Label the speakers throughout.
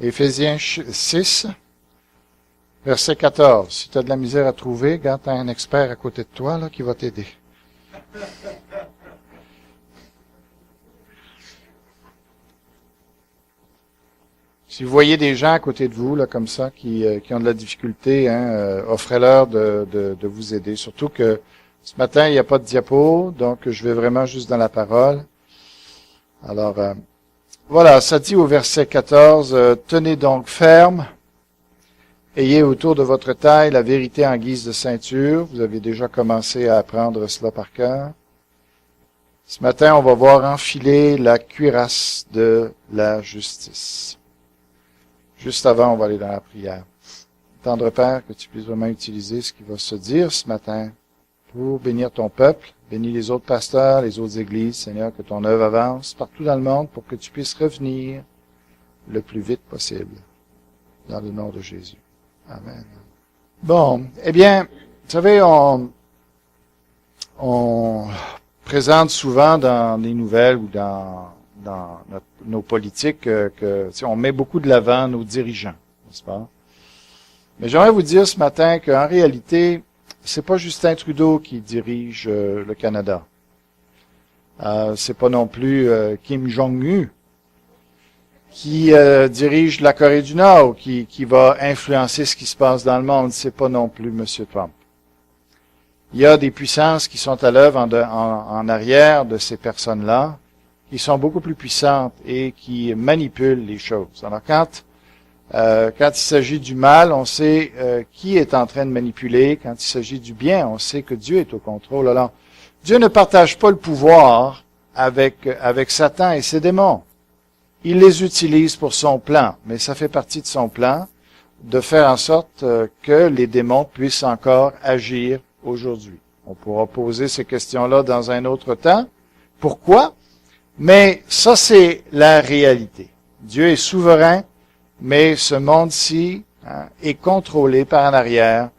Speaker 1: Éphésiens 6, verset 14. Si tu as de la misère à trouver, regarde, tu as un expert à côté de toi là, qui va t'aider. Si vous voyez des gens à côté de vous, là, comme ça, qui ont de la difficulté, offrez-leur de vous aider. Surtout que ce matin, il n'y a pas de diapo, donc je vais vraiment juste dans la parole. Alors, voilà, ça dit au verset 14, tenez donc ferme, ayez autour de votre taille la vérité en guise de ceinture. Vous avez déjà commencé à apprendre cela par cœur. Ce matin, on va voir enfiler la cuirasse de la justice. Juste avant, on va aller dans la prière. Tendre Père, que tu puisses vraiment utiliser ce qui va se dire ce matin pour bénir ton peuple, bénis les autres pasteurs, les autres églises, Seigneur, que ton œuvre avance partout dans le monde pour que tu puisses revenir le plus vite possible. Dans le nom de Jésus. Amen. Bon, eh bien, vous savez, on présente souvent dans les nouvelles ou dans nos politiques que on met beaucoup de l'avant nos dirigeants, n'est-ce pas? Mais j'aimerais vous dire ce matin qu'en réalité, c'est pas Justin Trudeau qui dirige le Canada. C'est pas non plus Kim Jong-un qui dirige la Corée du Nord, qui va influencer ce qui se passe dans le monde. C'est pas non plus M. Trump. Il y a des puissances qui sont à l'œuvre en arrière de ces personnes-là, qui sont beaucoup plus puissantes et qui manipulent les choses. Alors quand il s'agit du mal, on sait qui est en train de manipuler. Quand il s'agit du bien, on sait que Dieu est au contrôle. Alors, Dieu ne partage pas le pouvoir avec Satan et ses démons. Il les utilise pour son plan, mais ça fait partie de son plan de faire en sorte que les démons puissent encore agir aujourd'hui. On pourra poser ces questions-là dans un autre temps. Pourquoi? Mais ça, c'est la réalité. Dieu est souverain, mais ce monde-ci est contrôlé par en arrière,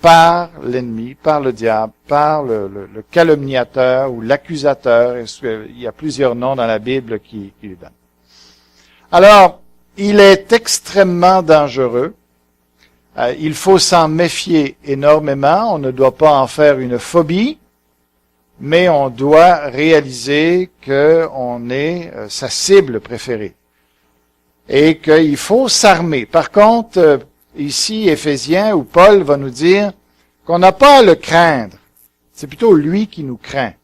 Speaker 1: par l'ennemi, par le diable, par le calomniateur ou l'accusateur. Il y a plusieurs noms dans la Bible qui lui donnent. Alors, il est extrêmement dangereux. Il faut s'en méfier énormément. On ne doit pas en faire une phobie. Mais on doit réaliser qu'on est sa cible préférée et qu'il faut s'armer. Par contre, ici, Éphésiens, où Paul va nous dire qu'on n'a pas à le craindre. C'est plutôt lui qui nous craint.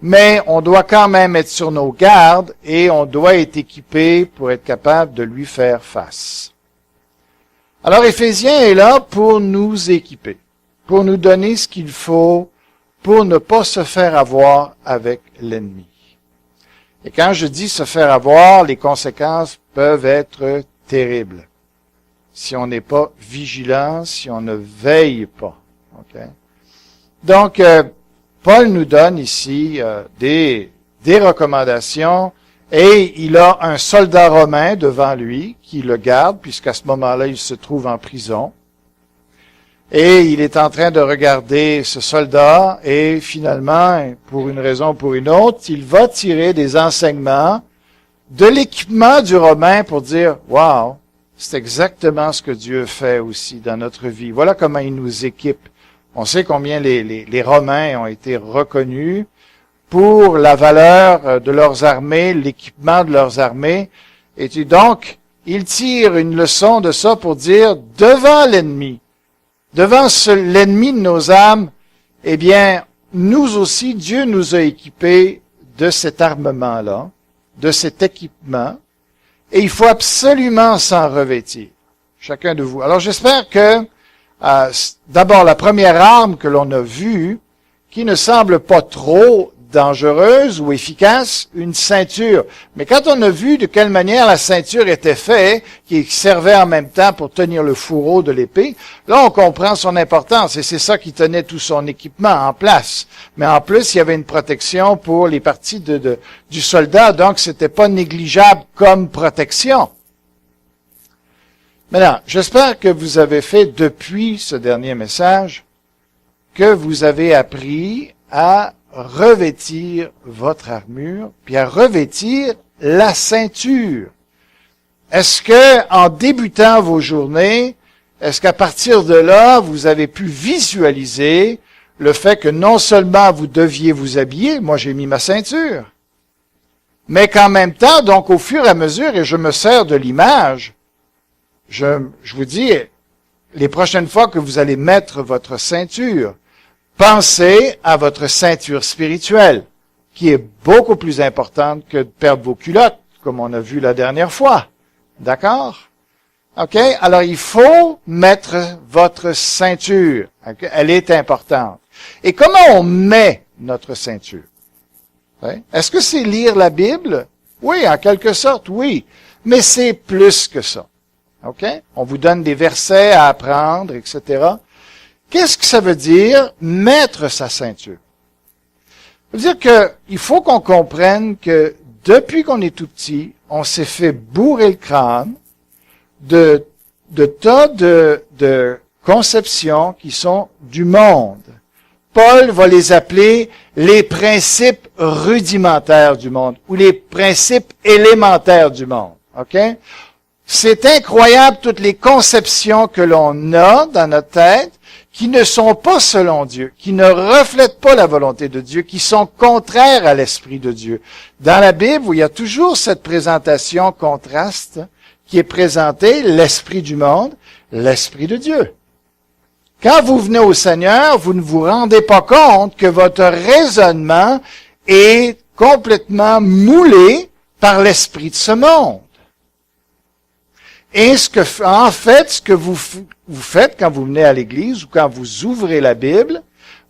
Speaker 1: Mais on doit quand même être sur nos gardes et on doit être équipé pour être capable de lui faire face. Alors, Éphésiens est là pour nous équiper, pour nous donner ce qu'il faut pour ne pas se faire avoir avec l'ennemi. Et quand je dis se faire avoir, les conséquences peuvent être terribles. Si on n'est pas vigilant, si on ne veille pas. Okay? Donc, Paul nous donne ici des recommandations et il a un soldat romain devant lui qui le garde, puisqu'à ce moment-là, il se trouve en prison. Et il est en train de regarder ce soldat et finalement, pour une raison ou pour une autre, il va tirer des enseignements de l'équipement du Romain pour dire « Wow, c'est exactement ce que Dieu fait aussi dans notre vie. Voilà comment il nous équipe. » On sait combien les Romains ont été reconnus pour la valeur de leurs armées, l'équipement de leurs armées. Et donc, il tire une leçon de ça pour dire « Devant l'ennemi, devant l'ennemi de nos âmes, eh bien, nous aussi, Dieu nous a équipés de cet armement-là, de cet équipement, et il faut absolument s'en revêtir, chacun de vous. Alors, j'espère que, d'abord, la première arme que l'on a vue, qui ne semble pas trop dangereuse ou efficace, une ceinture. Mais quand on a vu de quelle manière la ceinture était faite, qui servait en même temps pour tenir le fourreau de l'épée, là on comprend son importance et c'est ça qui tenait tout son équipement en place. Mais en plus, il y avait une protection pour les parties du soldat, donc c'était pas négligeable comme protection. Maintenant, j'espère que vous avez fait depuis ce dernier message, que vous avez appris à revêtir votre armure, puis à revêtir la ceinture. est-ce que, en débutant vos journées, est-ce qu'à partir de là, vous avez pu visualiser le fait que non seulement vous deviez vous habiller, moi j'ai mis ma ceinture, mais qu'en même temps, donc au fur et à mesure, et je me sers de l'image, je vous dis, les prochaines fois que vous allez mettre votre ceinture, pensez à votre ceinture spirituelle, qui est beaucoup plus importante que de perdre vos culottes, comme on a vu la dernière fois. D'accord? OK? Alors, il faut mettre votre ceinture. Okay? Elle est importante. Et comment on met notre ceinture? Okay? Est-ce que c'est lire la Bible? Oui, en quelque sorte, oui. Mais c'est plus que ça. OK? On vous donne des versets à apprendre, etc. Qu'est-ce que ça veut dire, mettre sa ceinture? Ça veut dire que il faut qu'on comprenne que depuis qu'on est tout petit, on s'est fait bourrer le crâne de tas de conceptions qui sont du monde. Paul va les appeler les principes rudimentaires du monde ou les principes élémentaires du monde. OK? C'est incroyable toutes les conceptions que l'on a dans notre tête qui ne sont pas selon Dieu, qui ne reflètent pas la volonté de Dieu, qui sont contraires à l'Esprit de Dieu. Dans la Bible, il y a toujours cette présentation contraste qui est présentée, l'Esprit du monde, l'Esprit de Dieu. Quand vous venez au Seigneur, vous ne vous rendez pas compte que votre raisonnement est complètement moulé par l'Esprit de ce monde. Et ce que vous faites quand vous venez à l'église ou quand vous ouvrez la Bible,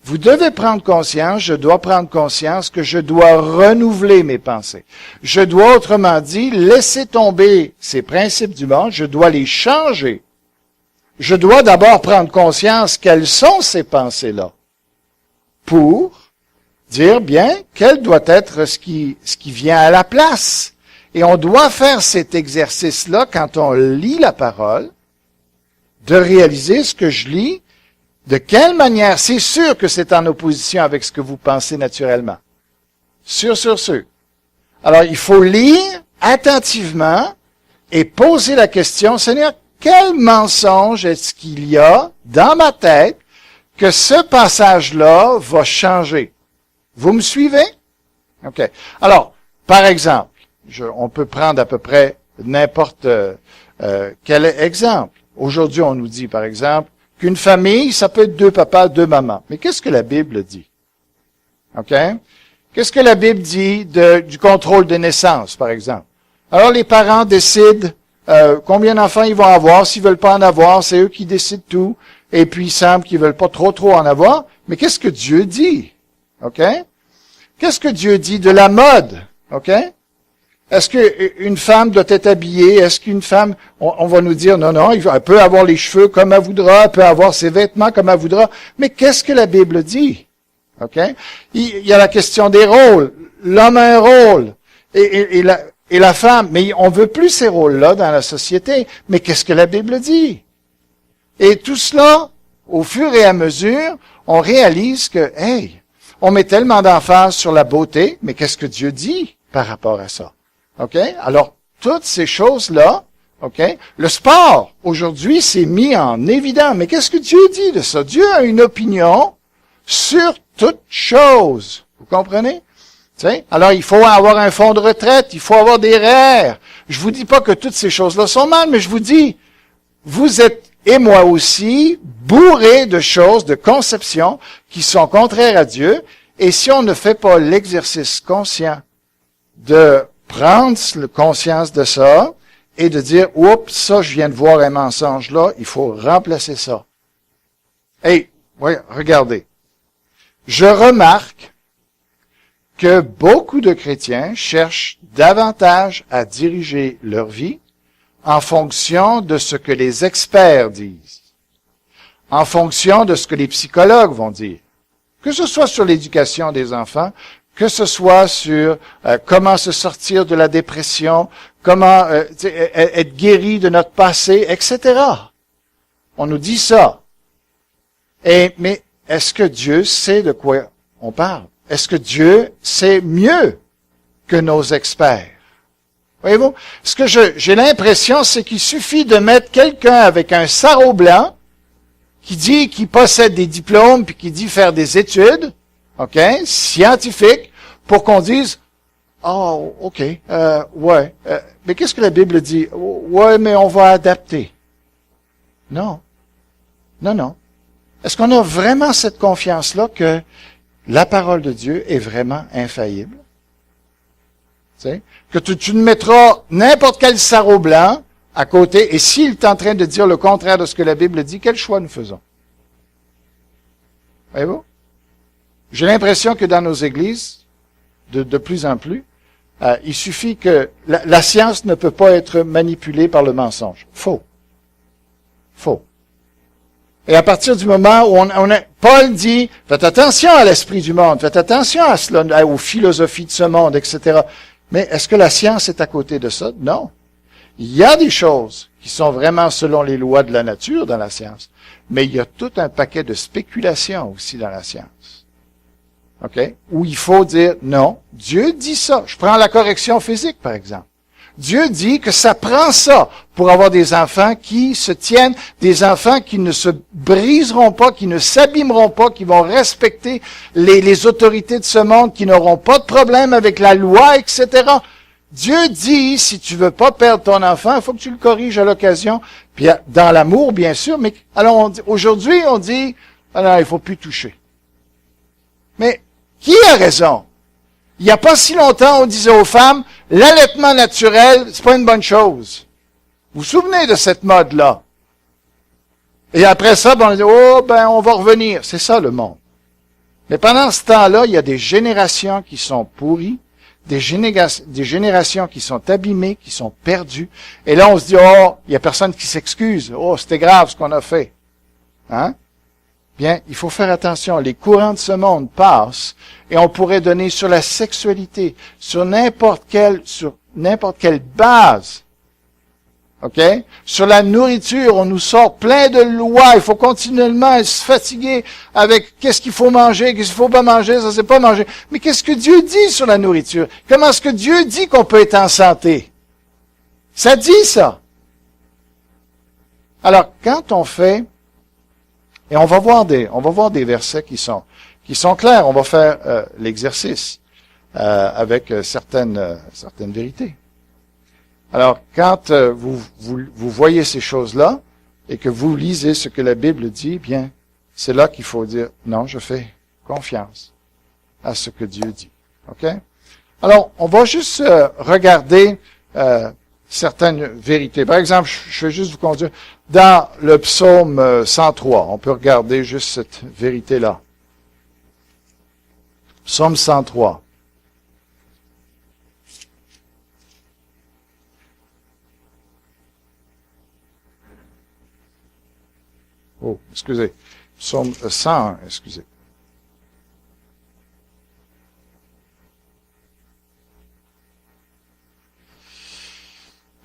Speaker 1: vous devez prendre conscience, je dois prendre conscience que je dois renouveler mes pensées. Je dois, autrement dit, laisser tomber ces principes du monde, je dois les changer. Je dois d'abord prendre conscience quelles sont ces pensées-là pour dire, bien, quel doit être ce qui vient à la place. Et on doit faire cet exercice-là quand on lit la parole, de réaliser ce que je lis, de quelle manière. C'est sûr que c'est en opposition avec ce que vous pensez naturellement. Sûr. Alors, il faut lire attentivement et poser la question, Seigneur, quel mensonge est-ce qu'il y a dans ma tête que ce passage-là va changer? Vous me suivez? OK. Alors, par exemple, on peut prendre à peu près n'importe quel exemple. Aujourd'hui, on nous dit, par exemple, qu'une famille, ça peut être 2 papas, 2 mamans. Mais qu'est-ce que la Bible dit? OK? Qu'est-ce que la Bible dit du contrôle de naissance, par exemple? Alors, les parents décident combien d'enfants ils vont avoir. S'ils veulent pas en avoir, c'est eux qui décident tout. Et puis, il semble qu'ils veulent pas trop en avoir. Mais qu'est-ce que Dieu dit? OK? Qu'est-ce que Dieu dit de la mode? OK? Est-ce qu'une femme doit être habillée? Est-ce qu'une femme, on va nous dire, non, elle peut avoir les cheveux comme elle voudra, elle peut avoir ses vêtements comme elle voudra. Mais qu'est-ce que la Bible dit? OK? Il y a la question des rôles. L'homme a un rôle. Et la femme. Mais on veut plus ces rôles-là dans la société. Mais qu'est-ce que la Bible dit? Et tout cela, au fur et à mesure, on réalise que, on met tellement d'emphase sur la beauté, mais qu'est-ce que Dieu dit par rapport à ça? OK? Alors, toutes ces choses-là, OK? Le sport, aujourd'hui, c'est mis en évidence. Mais qu'est-ce que Dieu dit de ça? Dieu a une opinion sur toute chose. Vous comprenez? T'sais? Alors, il faut avoir un fonds de retraite, il faut avoir des REER. Je vous dis pas que toutes ces choses-là sont mal, mais je vous dis, vous êtes, et moi aussi, bourrés de choses, de conceptions qui sont contraires à Dieu. Et si on ne fait pas l'exercice conscient de prendre conscience de ça et de dire, oups, ça, je viens de voir un mensonge là, il faut remplacer ça. Regardez. Je remarque que beaucoup de chrétiens cherchent davantage à diriger leur vie en fonction de ce que les experts disent, en fonction de ce que les psychologues vont dire, que ce soit sur l'éducation des enfants, que ce soit sur comment se sortir de la dépression, comment être guéri de notre passé, etc. On nous dit ça. Mais est-ce que Dieu sait de quoi on parle? Est-ce que Dieu sait mieux que nos experts? Voyez-vous? Ce que j'ai l'impression, c'est qu'il suffit de mettre quelqu'un avec un sarrau blanc qui dit qu'il possède des diplômes puis qui dit faire des études, OK, scientifiques, pour qu'on dise, oh, OK, ouais, mais qu'est-ce que la Bible dit? Ouais, mais on va adapter. Non. Non, non. Est-ce qu'on a vraiment cette confiance-là que la parole de Dieu est vraiment infaillible? Tu sais, que tu ne mettras n'importe quel sarrau blanc à côté, et s'il est en train de dire le contraire de ce que la Bible dit, quel choix nous faisons? Voyez-vous? J'ai l'impression que dans nos églises, de plus en plus, il suffit que la science ne peut pas être manipulée par le mensonge. Faux. Faux. Et à partir du moment où Paul dit, faites attention à l'esprit du monde, faites attention à cela, aux philosophies de ce monde, etc. Mais est-ce que la science est à côté de ça? Non. Il y a des choses qui sont vraiment selon les lois de la nature dans la science, mais il y a tout un paquet de spéculations aussi dans la science. OK? Où il faut dire, non, Dieu dit ça. Je prends la correction physique, par exemple. Dieu dit que ça prend ça pour avoir des enfants qui se tiennent, des enfants qui ne se briseront pas, qui ne s'abîmeront pas, qui vont respecter les autorités de ce monde, qui n'auront pas de problème avec la loi, etc. Dieu dit, si tu veux pas perdre ton enfant, il faut que tu le corriges à l'occasion, puis dans l'amour, bien sûr, mais alors aujourd'hui, on dit, alors il faut plus toucher. Mais qui a raison? Il n'y a pas si longtemps, on disait aux femmes, l'allaitement naturel, c'est pas une bonne chose. Vous vous souvenez de cette mode-là? Et après ça, on dit, on va revenir. C'est ça, le monde. Mais pendant ce temps-là, il y a des générations qui sont pourries, des générations qui sont abîmées, qui sont perdues. Et là, on se dit, il y a personne qui s'excuse. C'était grave ce qu'on a fait. Hein? Bien, il faut faire attention. Les courants de ce monde passent et on pourrait donner sur la sexualité, sur n'importe quelle base. OK? Sur la nourriture, on nous sort plein de lois. Il faut continuellement se fatiguer avec qu'est-ce qu'il faut manger, qu'est-ce qu'il faut pas manger, ça c'est pas manger. Mais qu'est-ce que Dieu dit sur la nourriture? Comment est-ce que Dieu dit qu'on peut être en santé? Ça dit ça. Alors, quand on fait, et on va voir des versets qui sont clairs. On va faire l'exercice avec certaines vérités. Alors, quand vous voyez ces choses-là et que vous lisez ce que la Bible dit, bien, c'est là qu'il faut dire non, je fais confiance à ce que Dieu dit. OK? Alors, on va juste regarder certaines vérités. Par exemple, je vais juste vous conduire dans le psaume 103. On peut regarder juste cette vérité-là. Psaume 103. Oh, excusez. Psaume 101, excusez.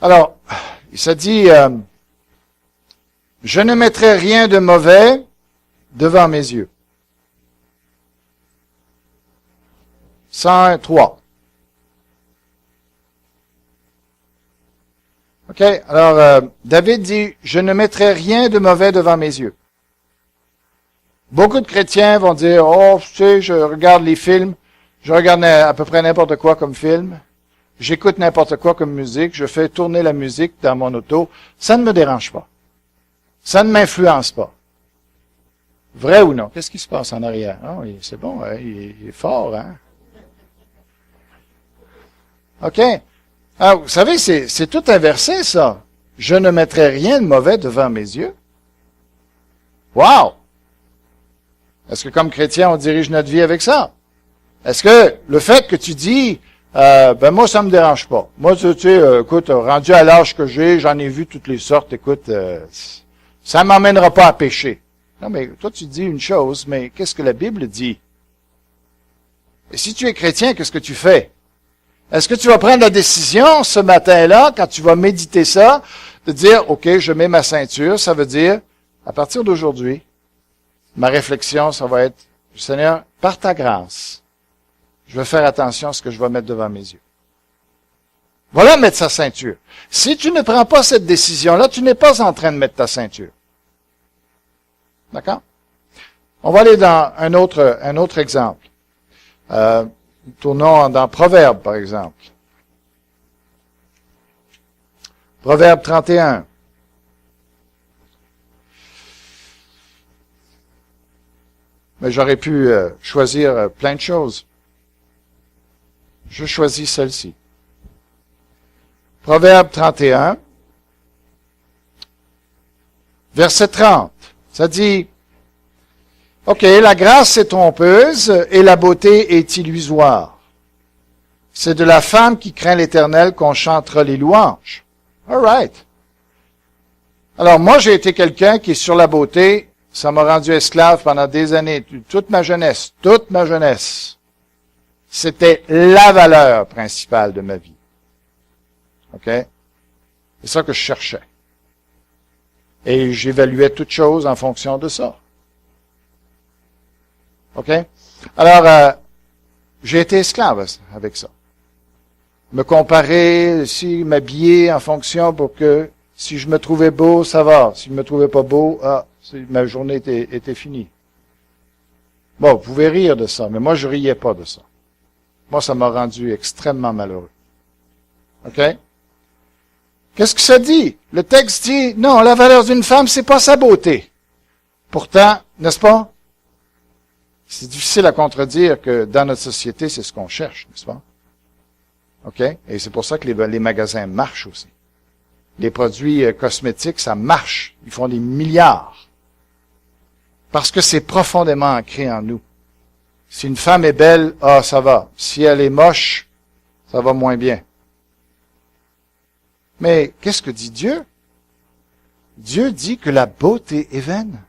Speaker 1: Alors, ça dit, je ne mettrai rien de mauvais devant mes yeux. 103. OK, alors David dit, je ne mettrai rien de mauvais devant mes yeux. Beaucoup de chrétiens vont dire, tu sais, je regarde les films, je regarde à peu près n'importe quoi comme film, j'écoute n'importe quoi comme musique, je fais tourner la musique dans mon auto, ça ne me dérange pas. Ça ne m'influence pas. Vrai ou non? Qu'est-ce qui se passe en arrière? C'est bon, il est fort, hein? OK. Ah, vous savez, c'est tout inversé, ça. Je ne mettrai rien de mauvais devant mes yeux. Wow! Est-ce que comme chrétien, on dirige notre vie avec ça? Est-ce que le fait que tu dis, moi, ça me dérange pas. Moi, tu sais, écoute, rendu à l'âge que j'ai, j'en ai vu toutes les sortes, écoute, ça m'emmènera pas à pécher. Non, mais toi, tu dis une chose, mais qu'est-ce que la Bible dit? Et si tu es chrétien, qu'est-ce que tu fais? Est-ce que tu vas prendre la décision ce matin-là, quand tu vas méditer ça, de dire, OK, je mets ma ceinture, ça veut dire, à partir d'aujourd'hui, ma réflexion, ça va être, Seigneur, par ta grâce, je vais faire attention à ce que je vais mettre devant mes yeux. Voilà mettre sa ceinture. Si tu ne prends pas cette décision-là, tu n'es pas en train de mettre ta ceinture. D'accord? On va aller dans un autre exemple. Tournons dans Proverbe, par exemple. Proverbe 31. Mais j'aurais pu choisir plein de choses. Je choisis celle-ci. Proverbe 31, verset 30. Ça dit, OK, la grâce est trompeuse et la beauté est illusoire. C'est de la femme qui craint l'Éternel qu'on chantera les louanges. All right. Alors, moi, j'ai été quelqu'un qui, sur la beauté, ça m'a rendu esclave pendant des années, toute ma jeunesse. C'était la valeur principale de ma vie. OK? C'est ça que je cherchais. Et j'évaluais toutes choses en fonction de ça. OK? Alors, j'ai été esclave avec ça. Me comparer, aussi, m'habiller en fonction pour que si je me trouvais beau, ça va. Si je me trouvais pas beau, ma journée était finie. Bon, vous pouvez rire de ça, mais moi, je riais pas de ça. Moi, ça m'a rendu extrêmement malheureux. OK? Qu'est-ce que ça dit? Le texte dit, non, la valeur d'une femme, c'est pas sa beauté. Pourtant, n'est-ce pas? C'est difficile à contredire que dans notre société, c'est ce qu'on cherche, n'est-ce pas? OK? Et c'est pour ça que les magasins marchent aussi. Les produits cosmétiques, ça marche. Ils font des milliards. Parce que c'est profondément ancré en nous. Si une femme est belle, ça va. Si elle est moche, ça va moins bien. Mais qu'est-ce que dit Dieu? Dieu dit que la beauté est vaine.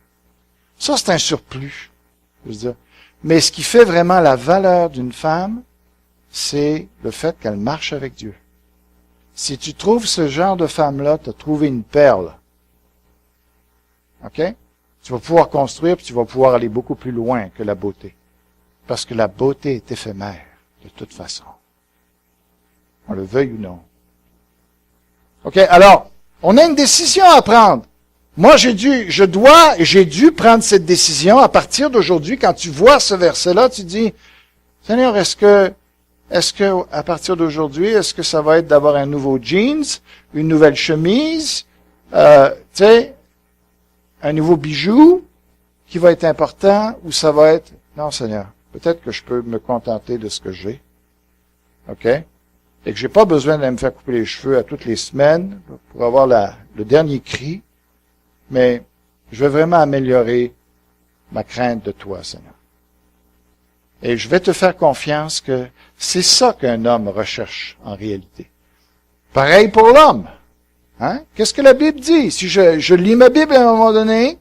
Speaker 1: Ça, c'est un surplus. Je veux dire. Mais ce qui fait vraiment la valeur d'une femme, c'est le fait qu'elle marche avec Dieu. Si tu trouves ce genre de femme-là, tu as trouvé une perle. OK? Tu vas pouvoir construire, puis tu vas pouvoir aller beaucoup plus loin que la beauté. Parce que la beauté est éphémère, de toute façon. On le veuille ou non. OK? Alors, on a une décision à prendre. Moi, j'ai dû prendre cette décision à partir d'aujourd'hui. Quand tu vois ce verset-là, tu dis, Seigneur, est-ce que, à partir d'aujourd'hui, est-ce que ça va être d'avoir un nouveau jeans, une nouvelle chemise, un nouveau bijou qui va être important, ou ça va être, non, Seigneur, peut-être que je peux me contenter de ce que j'ai. OK? Et que j'ai pas besoin de me faire couper les cheveux à toutes les semaines pour avoir le dernier cri, mais je veux vraiment améliorer ma crainte de toi, Seigneur. Et je vais te faire confiance que c'est ça qu'un homme recherche en réalité. Pareil pour l'homme. Hein? Qu'est-ce que la Bible dit? Si je lis ma Bible à un moment donné,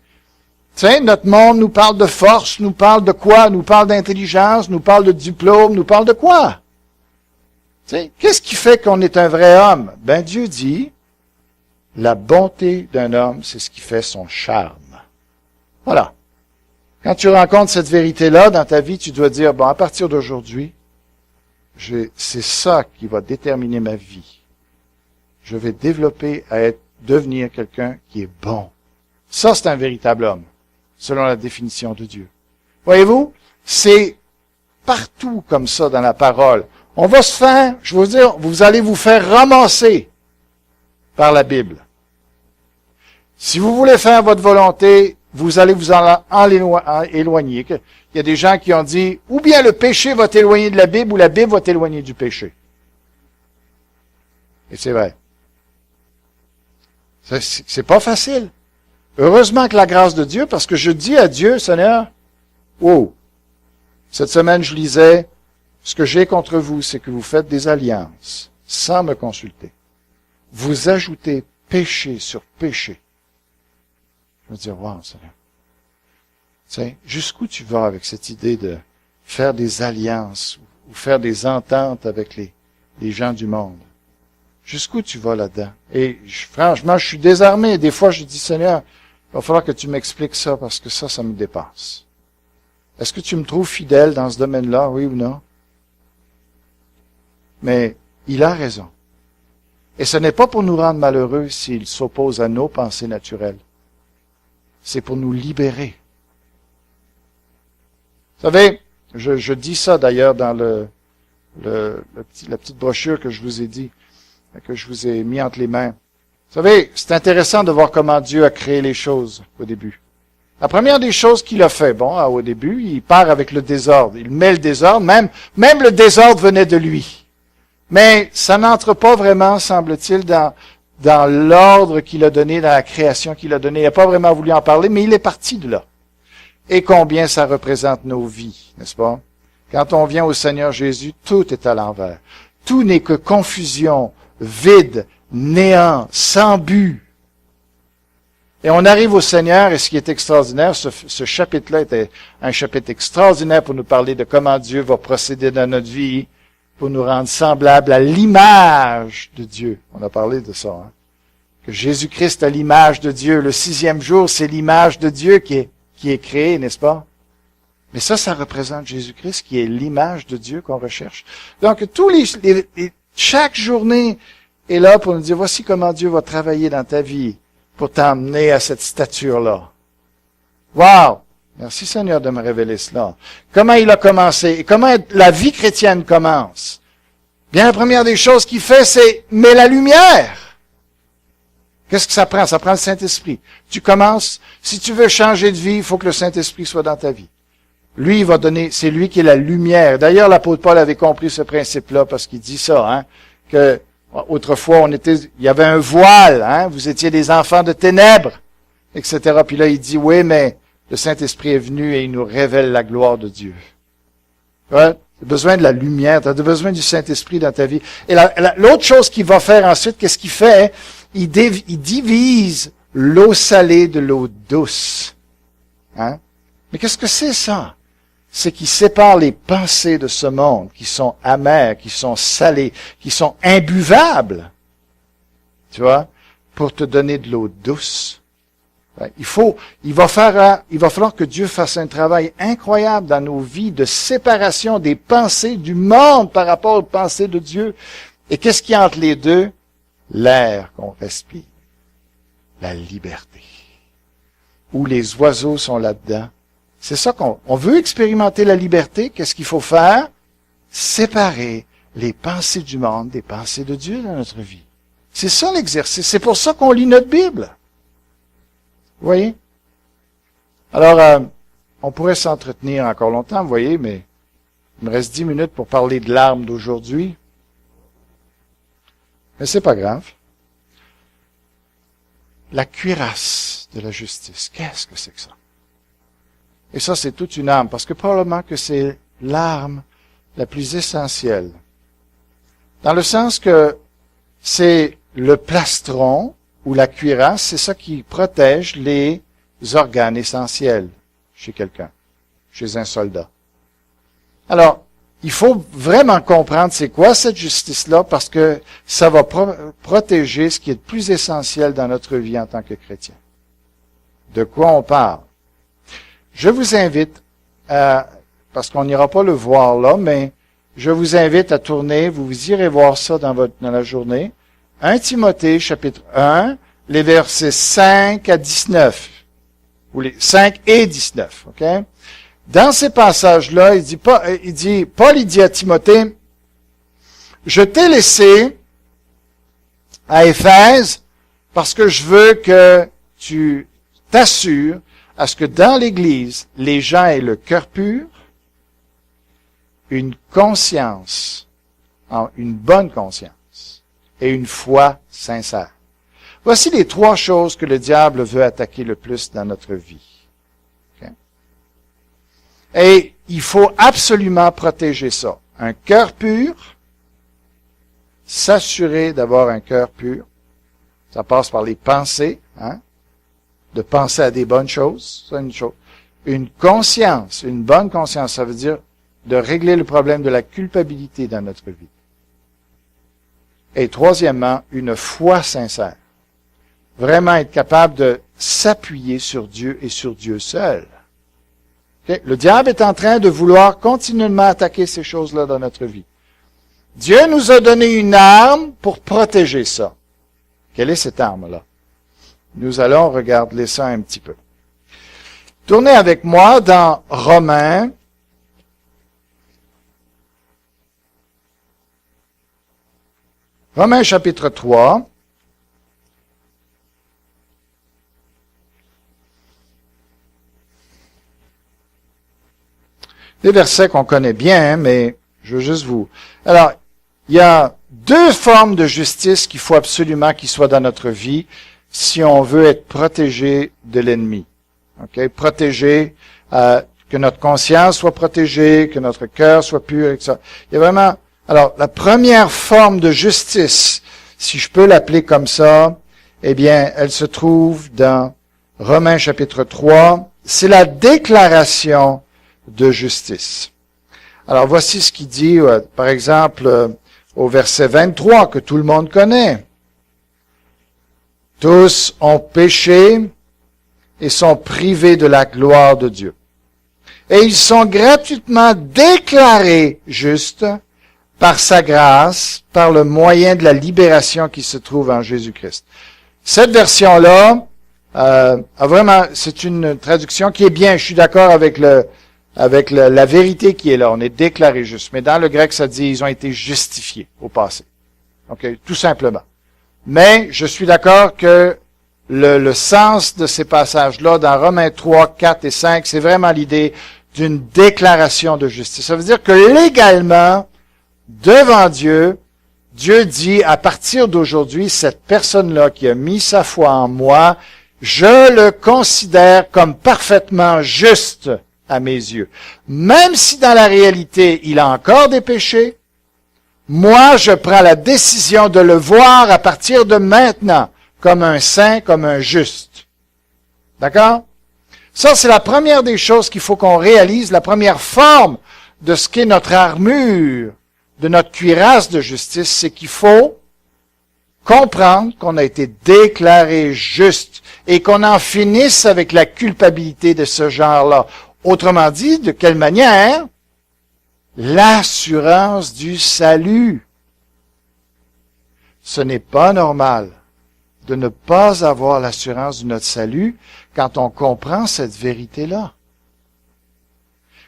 Speaker 1: notre monde nous parle de force, nous parle de quoi? Nous parle d'intelligence, nous parle de diplôme, nous parle de quoi? Qu'est-ce qui fait qu'on est un vrai homme? Ben, Dieu dit, la bonté d'un homme, c'est ce qui fait son charme. Voilà. Quand tu rencontres cette vérité-là dans ta vie, tu dois dire, bon, à partir d'aujourd'hui, c'est ça qui va déterminer ma vie. Je vais développer devenir quelqu'un qui est bon. Ça, c'est un véritable homme, selon la définition de Dieu. Voyez-vous, c'est partout comme ça dans la parole. On va se faire, je veux dire, vous allez vous faire ramasser par la Bible. Si vous voulez faire votre volonté, vous allez vous en éloigner. Il y a des gens qui ont dit, ou bien le péché va t'éloigner de la Bible, ou la Bible va t'éloigner du péché. Et c'est vrai. C'est pas facile. Heureusement que la grâce de Dieu, parce que je dis à Dieu, Seigneur, cette semaine je lisais, ce que j'ai contre vous, c'est que vous faites des alliances sans me consulter. Vous ajoutez péché sur péché. Je me dis, wow, Seigneur. Jusqu'où tu vas avec cette idée de faire des alliances ou faire des ententes avec les gens du monde? Jusqu'où tu vas là-dedans? Et franchement, je suis désarmé. Des fois, je dis, Seigneur, il va falloir que tu m'expliques ça parce que ça me dépasse. Est-ce que tu me trouves fidèle dans ce domaine-là, oui ou non? Mais il a raison. Et ce n'est pas pour nous rendre malheureux s'il s'oppose à nos pensées naturelles. C'est pour nous libérer. Vous savez, je dis ça d'ailleurs dans la petite brochure que je vous ai dit, que je vous ai mis entre les mains. Vous savez, c'est intéressant de voir comment Dieu a créé les choses au début. La première des choses qu'il a fait, au début, il part avec le désordre. Il met le désordre, même le désordre venait de lui. Mais ça n'entre pas vraiment, semble-t-il, dans l'ordre qu'il a donné, dans la création qu'il a donnée. Il n'a pas vraiment voulu en parler, mais il est parti de là. Et combien ça représente nos vies, n'est-ce pas? Quand on vient au Seigneur Jésus, tout est à l'envers. Tout n'est que confusion, vide, néant, sans but. Et on arrive au Seigneur, et ce qui est extraordinaire, ce chapitre-là était un chapitre extraordinaire pour nous parler de comment Dieu va procéder dans notre vie, pour nous rendre semblables à l'image de Dieu. On a parlé de ça, hein? Que Jésus-Christ a l'image de Dieu. Le 6e jour, c'est l'image de Dieu qui est créée, n'est-ce pas? Mais ça représente Jésus-Christ qui est l'image de Dieu qu'on recherche. Donc, chaque journée est là pour nous dire, voici comment Dieu va travailler dans ta vie pour t'emmener à cette stature-là. Wow! Merci Seigneur de me révéler cela. Comment il a commencé et comment la vie chrétienne commence? Bien, la première des choses qu'il fait, c'est met la lumière. Qu'est-ce que ça prend? Ça prend le Saint-Esprit. Tu commences, si tu veux changer de vie, il faut que le Saint-Esprit soit dans ta vie. Lui, il va donner, c'est lui qui est la lumière. D'ailleurs, l'apôtre Paul avait compris ce principe-là parce qu'il dit ça, hein, que autrefois, il y avait un voile, hein, vous étiez des enfants de ténèbres, etc. Puis là, il dit, oui, mais le Saint-Esprit est venu et il nous révèle la gloire de Dieu. Ouais, tu as besoin de la lumière, tu as besoin du Saint-Esprit dans ta vie. Et l'autre chose qu'il va faire ensuite, qu'est-ce qu'il fait? Il divise l'eau salée de l'eau douce. Hein? Mais qu'est-ce que c'est ça? C'est qu'il sépare les pensées de ce monde, qui sont amères, qui sont salées, qui sont imbuvables. Tu vois? Pour te donner de l'eau douce. Il va falloir que Dieu fasse un travail incroyable dans nos vies de séparation des pensées du monde par rapport aux pensées de Dieu. Et qu'est-ce qu'il y a entre les deux? L'air qu'on respire. La liberté. Où les oiseaux sont là-dedans. C'est ça qu'on veut expérimenter la liberté. Qu'est-ce qu'il faut faire? Séparer les pensées du monde des pensées de Dieu dans notre vie. C'est ça l'exercice. C'est pour ça qu'on lit notre Bible. Vous voyez? Alors, on pourrait s'entretenir encore longtemps, vous voyez, mais il me reste 10 minutes pour parler de l'arme d'aujourd'hui. Mais c'est pas grave. La cuirasse de la justice. Qu'est-ce que c'est que ça? Et ça, c'est toute une arme, parce que probablement que c'est l'arme la plus essentielle. Dans le sens que c'est le plastron ou la cuirasse, c'est ça qui protège les organes essentiels chez quelqu'un, chez un soldat. Alors, il faut vraiment comprendre c'est quoi cette justice-là, parce que ça va protéger ce qui est le plus essentiel dans notre vie en tant que chrétien. De quoi on parle? Je vous invite parce qu'on n'ira pas le voir là, mais je vous invite à tourner, vous irez voir ça dans la journée. 1 Timothée, chapitre 1, les versets 5 à 19. Ou les 5 et 19, OK? Dans ces passages-là, Paul dit à Timothée, je t'ai laissé à Éphèse parce que je veux que tu t'assures à ce que dans l'Église, les gens aient le cœur pur, une conscience, une bonne conscience et une foi sincère. Voici les 3 choses que le diable veut attaquer le plus dans notre vie. Okay? Et il faut absolument protéger ça. Un cœur pur, s'assurer d'avoir un cœur pur, ça passe par les pensées, hein? De penser à des bonnes choses, c'est une chose. Une conscience, une bonne conscience, ça veut dire de régler le problème de la culpabilité dans notre vie. Et troisièmement, une foi sincère. Vraiment être capable de s'appuyer sur Dieu et sur Dieu seul. Okay? Le diable est en train de vouloir continuellement attaquer ces choses-là dans notre vie. Dieu nous a donné une arme pour protéger ça. Quelle est cette arme-là? Nous allons regarder ça un petit peu. Tournez avec moi dans Romains. Romains chapitre 3. Des versets qu'on connaît bien, mais je veux juste vous... Alors, il y a deux formes de justice qu'il faut absolument qu'ils soient dans notre vie si on veut être protégé de l'ennemi. Okay? Protégé, que notre conscience soit protégée, que notre cœur soit pur, etc. Il y a vraiment... Alors, la première forme de justice, si je peux l'appeler comme ça, eh bien, elle se trouve dans Romains chapitre 3. C'est la déclaration de justice. Alors, voici ce qu'il dit, par exemple, au verset 23, que tout le monde connaît. Tous ont péché et sont privés de la gloire de Dieu. Et ils sont gratuitement déclarés justes par sa grâce, par le moyen de la libération qui se trouve en Jésus-Christ. Cette version-là, c'est une traduction qui est bien. Je suis d'accord avec la vérité qui est là. On est déclaré juste. Mais dans le grec, ça dit ils ont été justifiés au passé. OK, tout simplement. Mais je suis d'accord que le sens de ces passages-là, dans Romains 3, 4 et 5, c'est vraiment l'idée d'une déclaration de justice. Ça veut dire que légalement, devant Dieu, Dieu dit, à partir d'aujourd'hui, cette personne-là qui a mis sa foi en moi, je le considère comme parfaitement juste à mes yeux. Même si dans la réalité, il a encore des péchés, moi, je prends la décision de le voir à partir de maintenant comme un saint, comme un juste. D'accord? Ça, c'est la première des choses qu'il faut qu'on réalise, la première forme de ce qu'est notre armure, de notre cuirasse de justice, c'est qu'il faut comprendre qu'on a été déclaré juste et qu'on en finisse avec la culpabilité de ce genre-là. Autrement dit, de quelle manière? L'assurance du salut. Ce n'est pas normal de ne pas avoir l'assurance de notre salut quand on comprend cette vérité-là.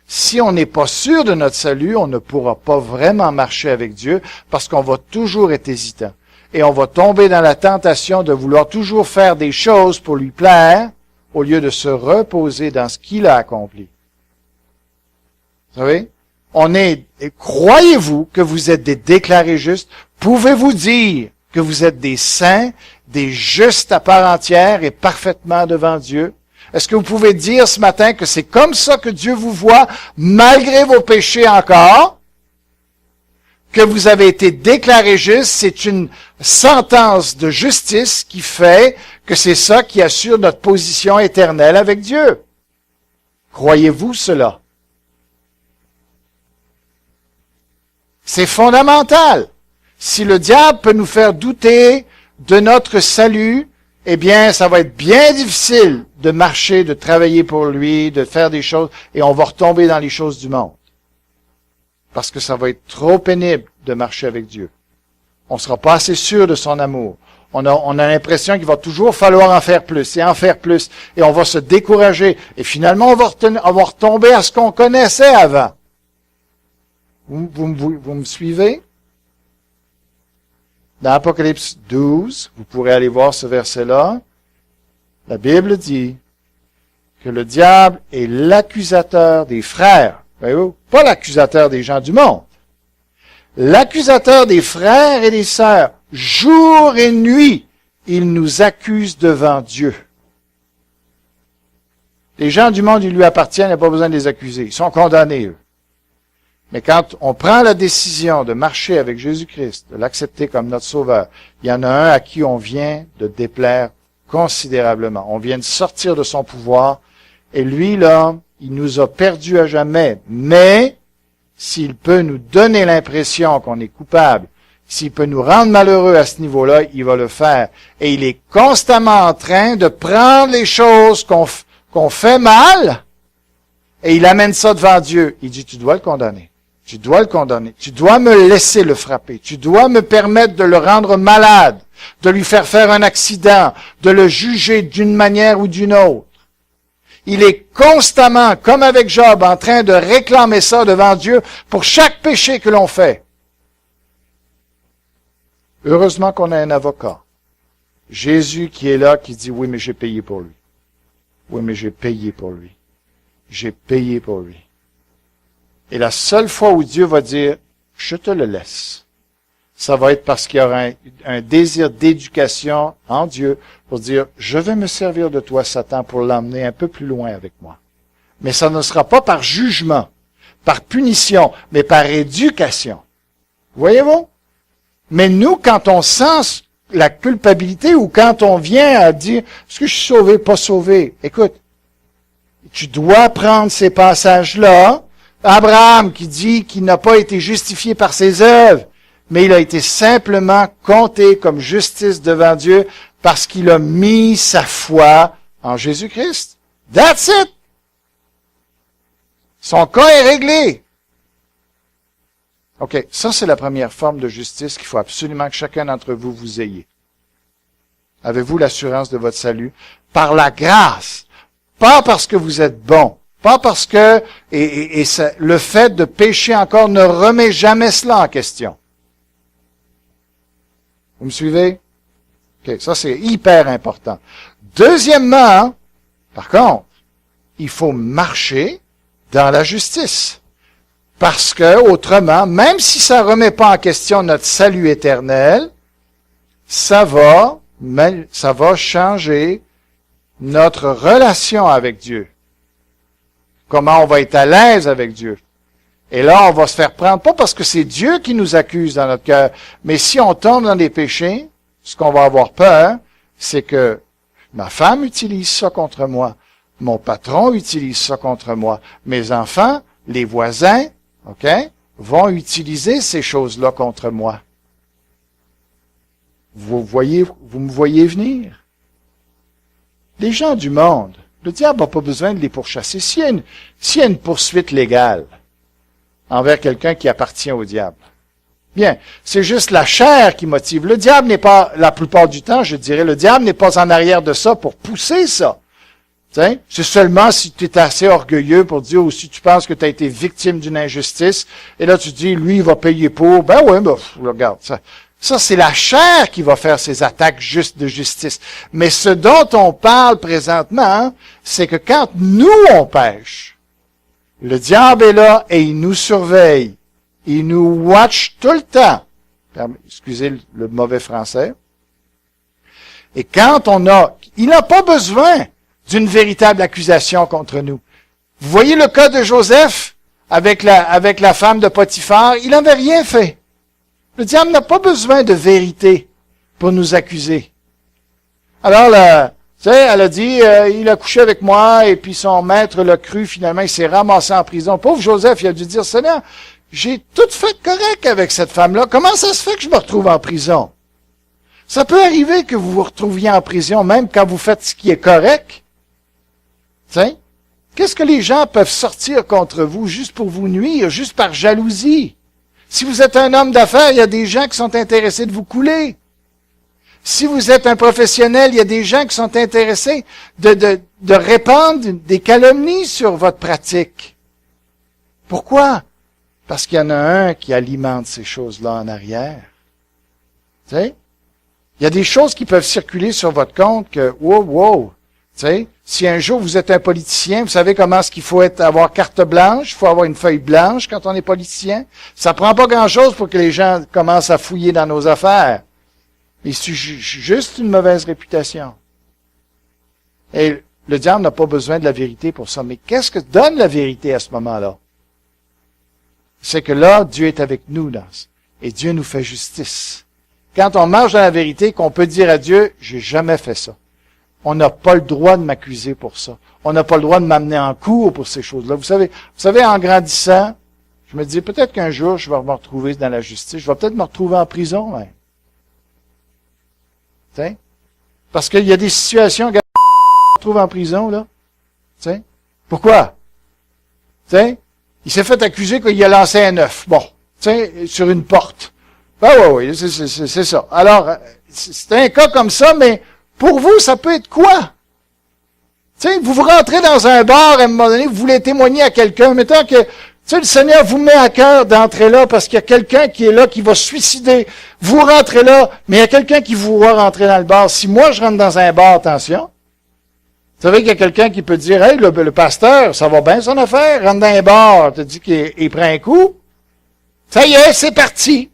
Speaker 1: Si on n'est pas sûr de notre salut, on ne pourra pas vraiment marcher avec Dieu parce qu'on va toujours être hésitant. Et on va tomber dans la tentation de vouloir toujours faire des choses pour lui plaire au lieu de se reposer dans ce qu'il a accompli. Vous savez? Croyez-vous que vous êtes des déclarés justes? Pouvez-vous dire que vous êtes des saints, des justes à part entière et parfaitement devant Dieu? Est-ce que vous pouvez dire ce matin que c'est comme ça que Dieu vous voit, malgré vos péchés encore? Que vous avez été déclaré juste, c'est une sentence de justice qui fait que c'est ça qui assure notre position éternelle avec Dieu. Croyez-vous cela? C'est fondamental. Si le diable peut nous faire douter de notre salut, eh bien, ça va être bien difficile de marcher, de travailler pour lui, de faire des choses, et on va retomber dans les choses du monde. Parce que ça va être trop pénible de marcher avec Dieu. On ne sera pas assez sûr de son amour. On a l'impression qu'il va toujours falloir en faire plus, et on va se décourager. Et finalement, on va retomber à ce qu'on connaissait avant. Vous me suivez? Dans Apocalypse 12, vous pourrez aller voir ce verset-là. La Bible dit que le diable est l'accusateur des frères. Voyez-vous? Pas l'accusateur des gens du monde. L'accusateur des frères et des sœurs. Jour et nuit, il nous accuse devant Dieu. Les gens du monde, ils lui appartiennent, il n'y a pas besoin de les accuser. Ils sont condamnés, eux. Mais quand on prend la décision de marcher avec Jésus-Christ, de l'accepter comme notre sauveur, il y en a un à qui on vient de déplaire considérablement. On vient de sortir de son pouvoir, et lui, là, il nous a perdus à jamais. Mais, s'il peut nous donner l'impression qu'on est coupable, s'il peut nous rendre malheureux à ce niveau-là, il va le faire. Et il est constamment en train de prendre les choses qu'on fait mal, et il amène ça devant Dieu. Il dit, tu dois le condamner. Tu dois le condamner. Tu dois me laisser le frapper. Tu dois me permettre de le rendre malade, de lui faire un accident, de le juger d'une manière ou d'une autre. Il est constamment, comme avec Job, en train de réclamer ça devant Dieu pour chaque péché que l'on fait. Heureusement qu'on a un avocat. Jésus qui est là, qui dit, oui, mais j'ai payé pour lui. Oui, mais j'ai payé pour lui. J'ai payé pour lui. Et la seule fois où Dieu va dire, je te le laisse, ça va être parce qu'il y aura un désir d'éducation en Dieu pour dire, je vais me servir de toi, Satan, pour l'emmener un peu plus loin avec moi. Mais ça ne sera pas par jugement, par punition, mais par éducation. Voyez-vous? Mais nous, quand on sent la culpabilité ou quand on vient à dire, est-ce que je suis sauvé, pas sauvé? Écoute, tu dois prendre ces passages-là. Abraham qui dit qu'il n'a pas été justifié par ses œuvres, mais il a été simplement compté comme justice devant Dieu parce qu'il a mis sa foi en Jésus-Christ. That's it! Son cas est réglé. OK, ça c'est la première forme de justice qu'il faut absolument que chacun d'entre vous vous ayez. Avez-vous l'assurance de votre salut? Par la grâce, pas parce que vous êtes bon. Pas parce que le fait de pécher encore ne remet jamais cela en question. Vous me suivez? OK, ça c'est hyper important. Deuxièmement, par contre, il faut marcher dans la justice. Parce que, autrement, même si ça ne remet pas en question notre salut éternel, ça va changer notre relation avec Dieu. Comment on va être à l'aise avec Dieu. Et là, on va se faire prendre, pas parce que c'est Dieu qui nous accuse dans notre cœur, mais si on tombe dans des péchés, ce qu'on va avoir peur, c'est que ma femme utilise ça contre moi, mon patron utilise ça contre moi, mes enfants, les voisins, OK, vont utiliser ces choses-là contre moi. Vous me voyez venir? Les gens du monde, le diable n'a pas besoin de les pourchasser. S'il y a une poursuite légale envers quelqu'un qui appartient au diable, bien, c'est juste la chair qui motive. Le diable n'est pas, la plupart du temps, je dirais, le diable n'est pas en arrière de ça pour pousser ça. C'est seulement si tu es assez orgueilleux pour dire, ou si tu penses que tu as été victime d'une injustice, et là tu dis, lui, il va payer pour. Ben oui, regarde, ça c'est la chair qui va faire ces attaques justes de justice. Mais ce dont on parle présentement, c'est que quand nous on pêche, le diable est là et il nous surveille. Il nous watch tout le temps. Excusez le mauvais français. Et quand il n'a pas besoin d'une véritable accusation contre nous. Vous voyez le cas de Joseph avec la femme de Potiphar, il n'avait rien fait. Le diable n'a pas besoin de vérité pour nous accuser. Alors, elle a dit, il a couché avec moi, et puis son maître l'a cru, finalement, il s'est ramassé en prison. Pauvre Joseph, il a dû dire, Seigneur, j'ai tout fait correct avec cette femme-là. Comment ça se fait que je me retrouve en prison? Ça peut arriver que vous vous retrouviez en prison, même quand vous faites ce qui est correct. T'sais? Qu'est-ce que les gens peuvent sortir contre vous juste pour vous nuire, juste par jalousie? Si vous êtes un homme d'affaires, il y a des gens qui sont intéressés de vous couler. Si vous êtes un professionnel, il y a des gens qui sont intéressés de répandre des calomnies sur votre pratique. Pourquoi? Parce qu'il y en a un qui alimente ces choses-là en arrière. Tu sais? Il y a des choses qui peuvent circuler sur votre compte que, wow. Tu sais, si un jour vous êtes un politicien, vous savez comment est-ce qu'il faut avoir carte blanche, il faut avoir une feuille blanche quand on est politicien. Ça prend pas grand-chose pour que les gens commencent à fouiller dans nos affaires. Il suffit juste une mauvaise réputation. Et le diable n'a pas besoin de la vérité pour ça. Mais qu'est-ce que donne la vérité à ce moment-là? C'est que là, Dieu est avec nous et Dieu nous fait justice. Quand on marche dans la vérité, qu'on peut dire à Dieu, j'ai jamais fait ça. On n'a pas le droit de m'accuser pour ça. On n'a pas le droit de m'amener en cours pour ces choses-là. Vous savez, en grandissant, je me dis, peut-être qu'un jour, je vais me retrouver dans la justice. Je vais peut-être me retrouver en prison, même. T'sais? Parce qu'il y a des situations que je me retrouve en prison, là. T'sais? Pourquoi? T'sais? Il s'est fait accuser qu'il a lancé un œuf. Bon, tu sais, sur une porte. Ben oui, c'est ça. Alors, c'est un cas comme ça, mais pour vous, ça peut être quoi? Tu sais, vous rentrez dans un bar, à un moment donné, vous voulez témoigner à quelqu'un, mettons que, tu sais, le Seigneur vous met à cœur d'entrer là parce qu'il y a quelqu'un qui est là, qui va se suicider. Vous rentrez là, mais il y a quelqu'un qui vous voit rentrer dans le bar. Si moi, je rentre dans un bar, attention. Vous savez qu'il y a quelqu'un qui peut dire, hey, le pasteur, ça va bien son affaire, rentre dans un bar, te dit qu'il prend un coup. Ça y est, c'est parti.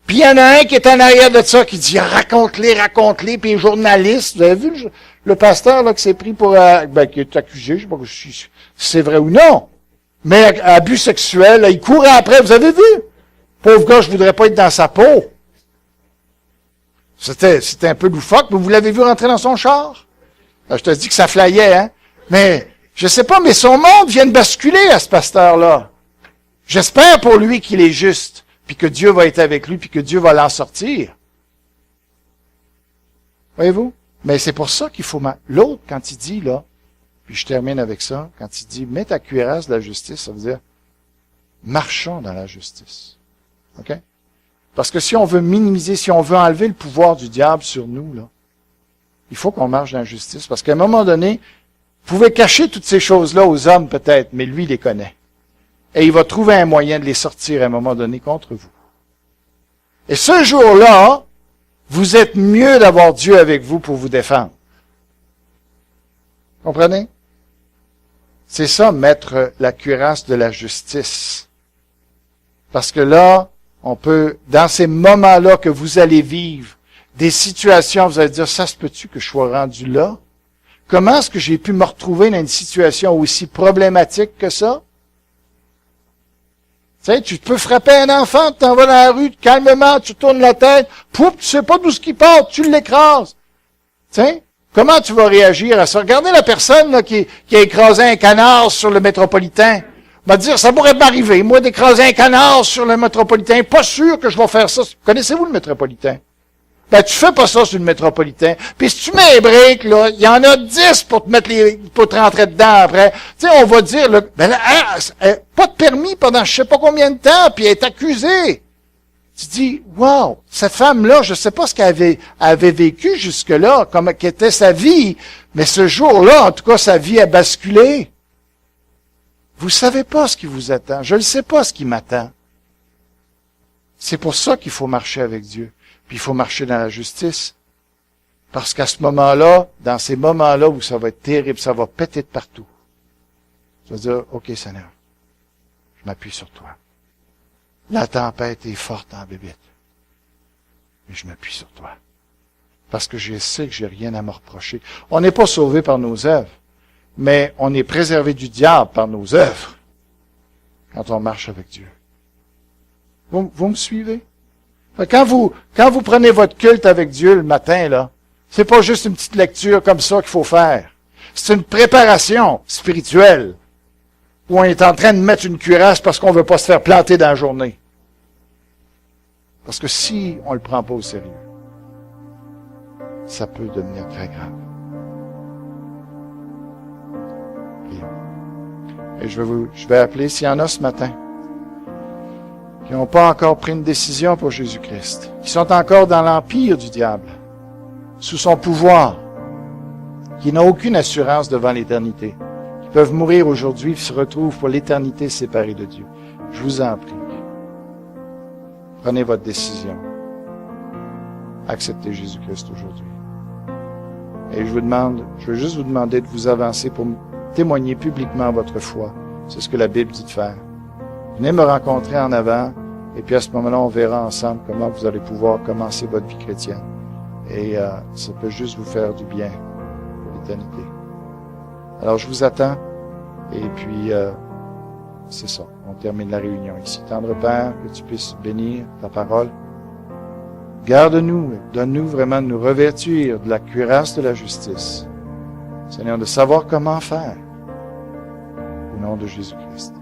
Speaker 1: Puis il y en a un qui est en arrière de ça, qui dit, raconte-les, puis les journalistes, vous avez vu le pasteur là qui s'est pris pour, qui est accusé, je sais pas si c'est vrai ou non, mais abus sexuel, là, il court après, vous avez vu? Pauvre gars, je voudrais pas être dans sa peau. C'était un peu loufoque, mais vous l'avez vu rentrer dans son char? Là, je te dis que ça flayait, hein? Mais, je sais pas, mais son monde vient de basculer à ce pasteur-là. J'espère pour lui qu'il est juste, puis que Dieu va être avec lui, puis que Dieu va l'en sortir. Voyez-vous? Mais c'est pour ça qu'il faut... L'autre, quand il dit, là, puis je termine avec ça, quand il dit, mets ta cuirasse de la justice, ça veut dire, marchons dans la justice. OK? Parce que si on veut minimiser, si on veut enlever le pouvoir du diable sur nous, là, il faut qu'on marche dans la justice. Parce qu'à un moment donné, vous pouvez cacher toutes ces choses-là aux hommes peut-être, mais lui, il les connaît. Et il va trouver un moyen de les sortir à un moment donné contre vous. Et ce jour-là, vous êtes mieux d'avoir Dieu avec vous pour vous défendre. Comprenez? C'est ça, mettre la cuirasse de la justice. Parce que là, on peut, dans ces moments-là que vous allez vivre, des situations, vous allez dire, ça se peut-tu que je sois rendu là? Comment est-ce que j'ai pu me retrouver dans une situation aussi problématique que ça? Tu sais, tu peux frapper un enfant, tu t'en vas dans la rue, calmement, tu tournes la tête, pouf, tu sais pas d'où ce qui part, tu l'écrases. Tu sais, comment tu vas réagir à ça? Regardez la personne là, qui a écrasé un canard sur le métropolitain. Va dire, ça pourrait m'arriver, moi, d'écraser un canard sur le métropolitain. Pas sûr que je vais faire ça. Connaissez-vous le métropolitain? Ben, tu fais pas ça sur le métropolitain. Puis si tu mets un break, là, il y en a 10 pour te mettre pour te rentrer dedans après. Tu sais, on va dire, là, ben, pas de permis pendant je sais pas combien de temps, puis elle est accusée. Tu dis, wow, cette femme-là, je sais pas ce qu'elle avait vécu jusque-là, comment qu'était sa vie, mais ce jour-là, en tout cas, sa vie a basculé. Vous savez pas ce qui vous attend. Je ne sais pas ce qui m'attend. C'est pour ça qu'il faut marcher avec Dieu. Puis il faut marcher dans la justice. Parce qu'à ce moment-là, dans ces moments-là où ça va être terrible, ça va péter de partout. Tu vas dire, OK Seigneur, je m'appuie sur toi. La tempête est forte en bébête. Mais je m'appuie sur toi. Parce que je sais que j'ai rien à me reprocher. On n'est pas sauvé par nos œuvres, mais on est préservé du diable par nos œuvres quand on marche avec Dieu. Vous me suivez? Quand vous prenez votre culte avec Dieu le matin, là, c'est pas juste une petite lecture comme ça qu'il faut faire. C'est une préparation spirituelle où on est en train de mettre une cuirasse parce qu'on veut pas se faire planter dans la journée. Parce que si on le prend pas au sérieux, ça peut devenir très grave. Et je vais appeler, s'il y en a ce matin, qui n'ont pas encore pris une décision pour Jésus-Christ, qui sont encore dans l'empire du diable, sous son pouvoir, qui n'ont aucune assurance devant l'éternité, qui peuvent mourir aujourd'hui et se retrouvent pour l'éternité séparés de Dieu. Je vous en prie. Prenez votre décision. Acceptez Jésus-Christ aujourd'hui. Et je veux juste vous demander de vous avancer pour témoigner publiquement votre foi. C'est ce que la Bible dit de faire. Venez me rencontrer en avant, et puis à ce moment-là, on verra ensemble comment vous allez pouvoir commencer votre vie chrétienne. Et ça peut juste vous faire du bien pour l'éternité. Alors, je vous attends, et puis c'est ça, on termine la réunion ici. Tendre Père, que tu puisses bénir ta parole. Garde-nous, donne-nous vraiment de nous revêtir de la cuirasse de la justice. Seigneur, de savoir comment faire. Au nom de Jésus-Christ.